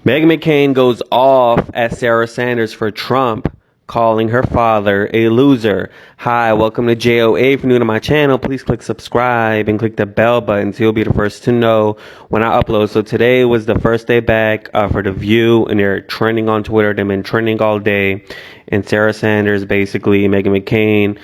Meghan McCain goes off at Sarah Sanders for Trump, calling her father a loser. Hi, welcome to JOA. If you're new to my channel, please click subscribe and click the bell button so you'll be the first to know when I upload. So today was the first day back for The View, and they're trending on Twitter. They've been trending all day. And Sarah Sanders, basically, Meghan McCain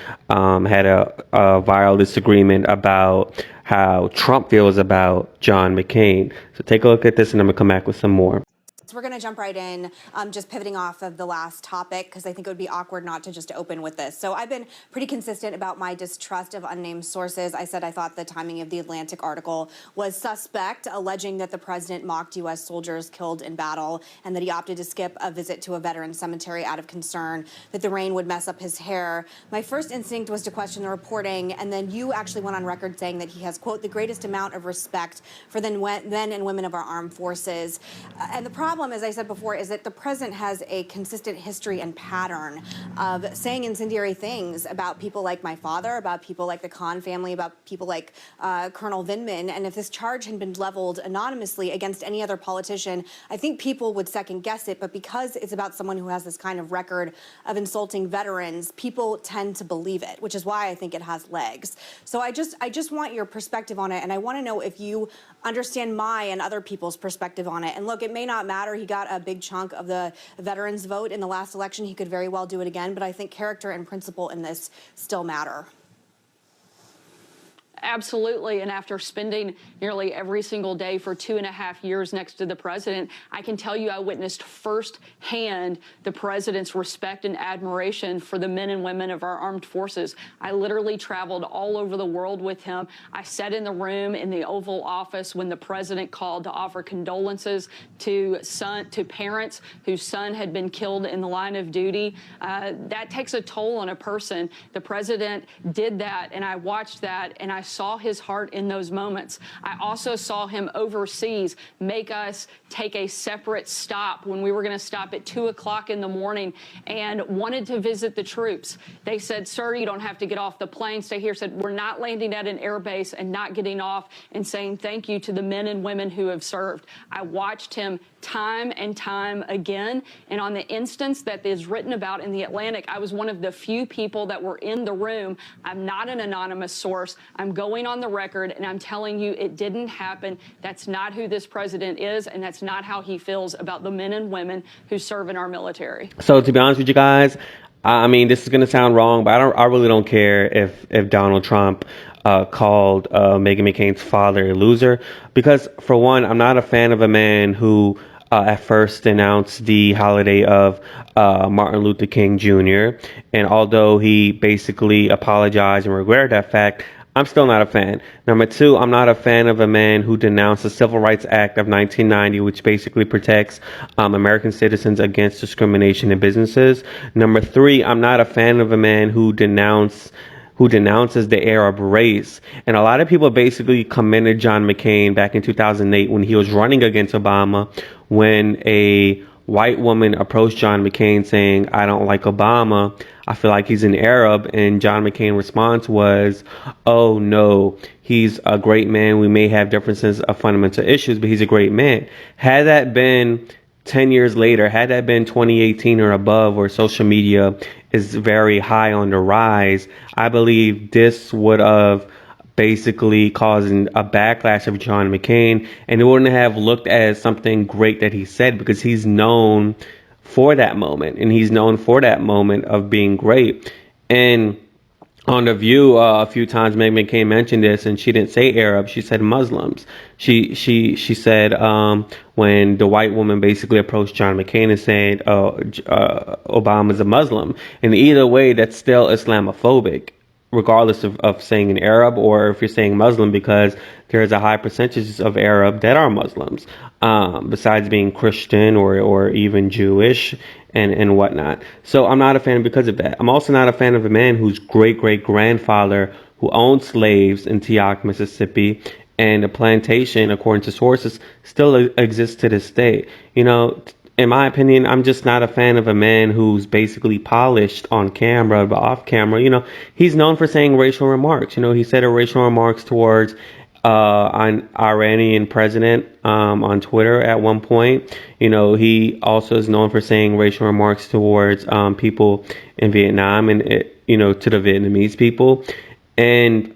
had a viral disagreement about how Trump feels about John McCain. So take a look at this, and I'm going to come back with some more. So we're going to jump right in, just pivoting off of the last topic, because I think it would be awkward not to just open with this. So I've been pretty consistent about my distrust of unnamed sources. I said I thought the timing of the Atlantic article was suspect, alleging that the president mocked U.S. soldiers killed in battle and that he opted to skip a visit to a veteran cemetery out of concern that the rain would mess up his hair. My first instinct was to question the reporting, and then you actually went on record saying that he has, quote, the greatest amount of respect for the men and women of our armed forces. And the problem, as I said before, is that the president has a consistent history and pattern of saying incendiary things about people like my father, about people like the Khan family, about people like Colonel Vindman. And if this charge had been leveled anonymously against any other politician, I think people would second guess it. But because it's about someone who has this kind of record of insulting veterans, people tend to believe it, which is why I think it has legs. So I just want your perspective on it. And I want to know if you understand my and other people's perspective on it. And look, it may not matter. He got a big chunk of the veterans vote in the last election. He could very well do it again. But I think character and principle in this still matter. Absolutely. And after spending nearly every single day for 2.5 years next to the president, I can tell you I witnessed firsthand the president's respect and admiration for the men and women of our armed forces. I literally traveled all over the world with him. I sat in the room in the Oval Office when the president called to offer condolences to parents whose son had been killed in the line of duty. That takes a toll on a person. The president did that, and I watched that, and I saw his heart in those moments. I also saw him overseas make us take a separate stop when we were going to stop at 2 o'clock in the morning and wanted to visit the troops. They said, sir, you don't have to get off the plane, stay here. Said, we're not landing at an air base and not getting off and saying thank you to the men and women who have served. I watched him time and time again. And on the instance that is written about in the Atlantic, I was one of the few people that were in the room. I'm not an anonymous source. I'm going on the record, and I'm telling you it didn't happen. That's not who this president is, and that's not how he feels about the men and women who serve in our military. So to be honest with you guys, I mean, this is going to sound wrong, but I really don't care if Donald Trump called Meghan McCain's father a loser, because for one, I'm not a fan of a man who at first denounced the holiday of Martin Luther King Jr. And although he basically apologized and regretted that fact, I'm still not a fan. Number two, I'm not a fan of a man who denounced the Civil Rights Act of 1990, which basically protects American citizens against discrimination in businesses. Number three, I'm not a fan of a man who denounces the Arab race. And a lot of people basically commended John McCain back in 2008 when he was running against Obama, when a white woman approached John McCain saying, I don't like Obama, I feel like he's an Arab. And John McCain's response was, oh no, he's a great man. We may have differences of fundamental issues, but he's a great man. Had that been 10 years later, had that been 2018 or above, where social media is very high on the rise, I believe this would have basically causing a backlash of John McCain, and it wouldn't have looked as something great that he said, because he's known for that moment, and he's known for that moment of being great. And on The View, a few times Meghan McCain mentioned this, and she didn't say Arab, she said Muslims. She said when the white woman basically approached John McCain and said, Obama's a Muslim. And either way, that's still Islamophobic, regardless of saying an Arab or if you're saying Muslim, because there's a high percentage of Arab that are Muslims, besides being Christian or even Jewish and whatnot. So I'm not a fan because of that. I'm also not a fan of a man whose great-great-grandfather who owned slaves in Teac, Mississippi, and the plantation, according to sources, still exists to this day. You know, in my opinion, I'm just not a fan of a man who's basically polished on camera, but off camera, you know, he's known for saying racial remarks. You know, he said racial remarks towards an Iranian president on Twitter at one point. You know, he also is known for saying racial remarks towards people in Vietnam and, you know, to the Vietnamese people. And,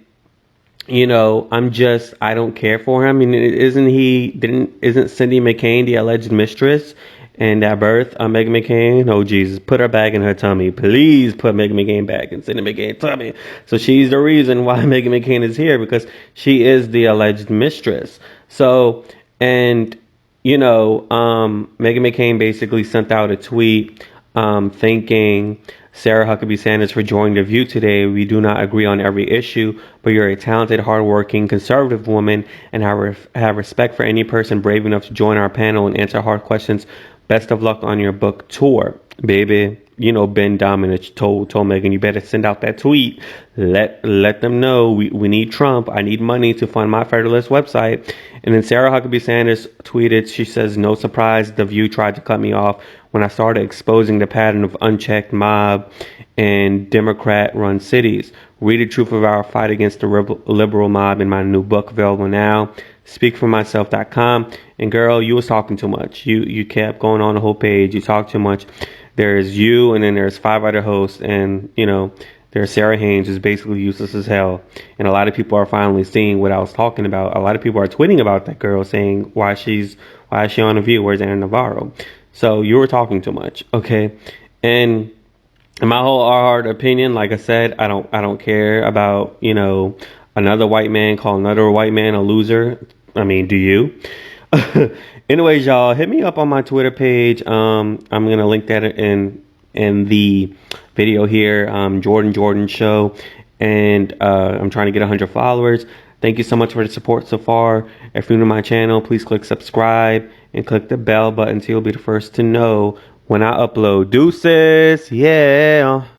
you know, I don't care for him. I mean, isn't Cindy McCain the alleged mistress and that birth Meghan McCain? Oh, Jesus, put her back in her tummy. Please put Meghan McCain back in Cindy McCain's tummy. So she's the reason why Meghan McCain is here, because she is the alleged mistress. So, and, you know, Meghan McCain basically sent out a tweet thanking Sarah Huckabee Sanders for joining The View today. We do not agree on every issue, but you're a talented, hardworking, conservative woman, and I have respect for any person brave enough to join our panel and answer hard questions. Best of luck on your book tour, baby. You know, Ben Dominich told Meghan, you better send out that tweet. Let them know we need Trump. I need money to fund my Federalist website. And then Sarah Huckabee Sanders tweeted, she says, no surprise, The View tried to cut me off when I started exposing the pattern of unchecked mob and Democrat-run cities. Read the truth of our fight against the liberal mob in my new book, available now. Speakformyself.com. And girl, you was talking too much. You kept going on the whole page. You talked too much. There's you, and then there's 5 other hosts, and you know, there's Sarah Haynes, who's basically useless as hell. And a lot of people are finally seeing what I was talking about. A lot of people are tweeting about that girl, saying why is she on The View? Where's Ana Navarro? So you were talking too much, okay? And in my whole hard opinion, like I said, I don't care about, you know, another white man calling another white man a loser. I mean, do you? Anyways, y'all, hit me up on my Twitter page. I'm gonna link that in the video here. Jordan Show, and I'm trying to get 100 followers. Thank you so much for the support so far. If you're new to my channel, please click subscribe and click the bell button so you'll be the first to know when I upload. Deuces, yeah.